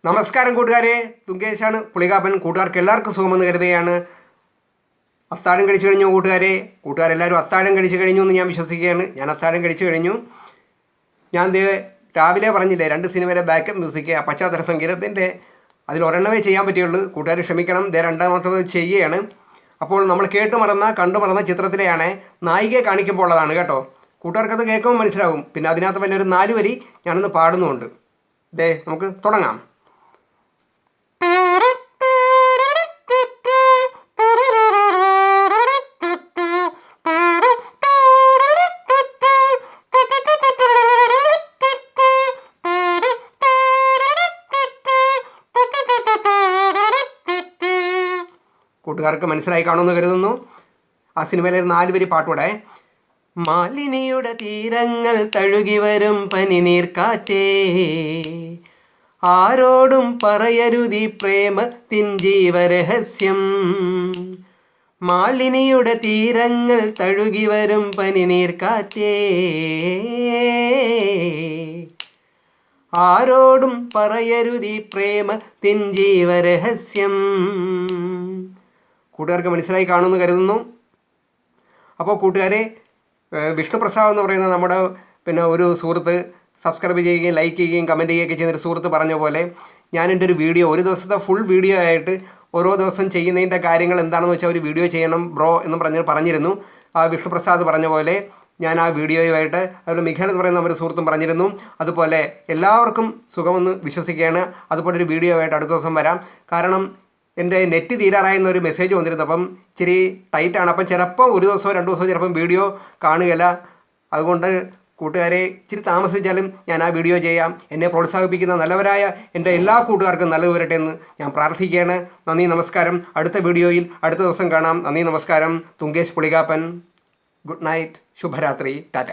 നമസ്കാരം കൂട്ടുകാരെ, തുങ്കേശാണ് പുളികാപ്പൻ. കൂട്ടുകാർക്ക് എല്ലാവർക്കും സുഖമെന്ന് കരുതുകയാണ്. അത്താഴം കഴിച്ചു കഴിഞ്ഞു കൂട്ടുകാരെല്ലാവരും അത്താഴം കഴിച്ചു കഴിഞ്ഞു എന്ന് ഞാൻ വിശ്വസിക്കുകയാണ്. ഞാൻ അത്താഴം കഴിച്ചു കഴിഞ്ഞു. ഞാൻ രാവിലെ പറഞ്ഞില്ലേ 2 സിനിമയുടെ ബാക്കപ്പ് മ്യൂസിക് പശ്ചാത്തല സംഗീതത്തിൻ്റെ അതിലൊരെണ്ണമേ ചെയ്യാൻ പറ്റുള്ളൂ. കൂട്ടുകാർ ക്ഷമിക്കണം, രണ്ടാമത്തത് ചെയ്യുകയാണ്. അപ്പോൾ നമ്മൾ കണ്ടു മറന്ന ചിത്രത്തിലെയാണ് നായികയെ കാണിക്കുമ്പോൾ ഉള്ളതാണ് കേട്ടോ. കൂട്ടുകാർക്കത് കേൾക്കുമ്പോൾ മനസ്സിലാവും. പിന്നെ അതിനകത്ത് തന്നെ ഒരു 4 വരി ഞാനൊന്ന് പാടുന്നുമുണ്ട്. നമുക്ക് തുടങ്ങാം. കൂട്ടുകാർക്ക് മനസ്സിലായി കാണുമെന്ന് കരുതുന്നു. ആ സിനിമയിലെ 4 വരി പാട്ടൂടെ. മാലിനിയുടെ തീരങ്ങൾ തഴുകി വരും പനിനീർക്കാറ്റേ, ആരോടും പറയരുതി പ്രേമത്തിൻ ജീവരഹസ്യം. മാലിനിയുടെ തീരങ്ങൾ തഴുകി വരും പനിനീർക്കാറ്റേ, ആരോടും പറയരുതി പ്രേമത്തിൻ ജീവരഹസ്യം. കൂട്ടുകാർക്ക് മനസ്സിലായി കാണുമെന്ന് കരുതുന്നു. അപ്പോൾ കൂട്ടുകാരെ, വിഷ്ണുപ്രസാദ് എന്ന് പറയുന്ന നമ്മുടെ ഒരു സുഹൃത്ത് സബ്സ്ക്രൈബ് ചെയ്യുകയും ലൈക്ക് ചെയ്യുകയും കമൻറ്റ് ചെയ്യുകയൊക്കെ ചെയ്യുന്നൊരു സുഹൃത്ത് പറഞ്ഞ പോലെ, ഞാൻ എൻ്റെ ഒരു വീഡിയോ, ഒരു ദിവസത്തെ ഫുൾ വീഡിയോ ആയിട്ട് ഓരോ ദിവസം ചെയ്യുന്നതിൻ്റെ കാര്യങ്ങൾ എന്താണെന്ന് വെച്ചാൽ ഒരു വീഡിയോ ചെയ്യണം ബ്രോ എന്ന് പറഞ്ഞിരുന്നു. ആ വിഷ്ണുപ്രസാദ് പറഞ്ഞ പോലെ ഞാൻ ആ വീഡിയോയുമായിട്ട്, അതുപോലെ മിഖാൽ എന്ന് പറയുന്ന ഒരു സുഹൃത്തും പറഞ്ഞിരുന്നു. അതുപോലെ എല്ലാവർക്കും സുഖമെന്ന് വിശ്വസിക്കുകയാണ്. അതുപോലെ ഒരു വീഡിയോ ആയിട്ട് അടുത്ത ദിവസം വരാം. കാരണം എൻ്റെ നെറ്റ് തീരാറായെന്നൊരു മെസ്സേജ് വന്നിരുന്നു. അപ്പം ഇച്ചിരി ടൈറ്റാണ്. അപ്പം ചിലപ്പോൾ ഒരു ദിവസമോ 2 ദിവസമോ ചിലപ്പം വീഡിയോ കാണുകയില്ല. അതുകൊണ്ട് കൂട്ടുകാരെ, ഇച്ചിരി താമസിച്ചാലും ഞാൻ ആ വീഡിയോ ചെയ്യാം. എന്നെ പ്രോത്സാഹിപ്പിക്കുന്ന നല്ലവരായ എൻ്റെ എല്ലാ കൂട്ടുകാർക്കും നല്ലത് വരട്ടെ എന്ന് ഞാൻ പ്രാർത്ഥിക്കുകയാണ്. നന്ദി, നമസ്കാരം. അടുത്ത വീഡിയോയിൽ അടുത്ത ദിവസം കാണാം. നന്ദി, നമസ്കാരം. തുങ്കേശ് പുളികാപ്പൻ. ഗുഡ് നൈറ്റ്, ശുഭരാത്രി, ടാറ്റ.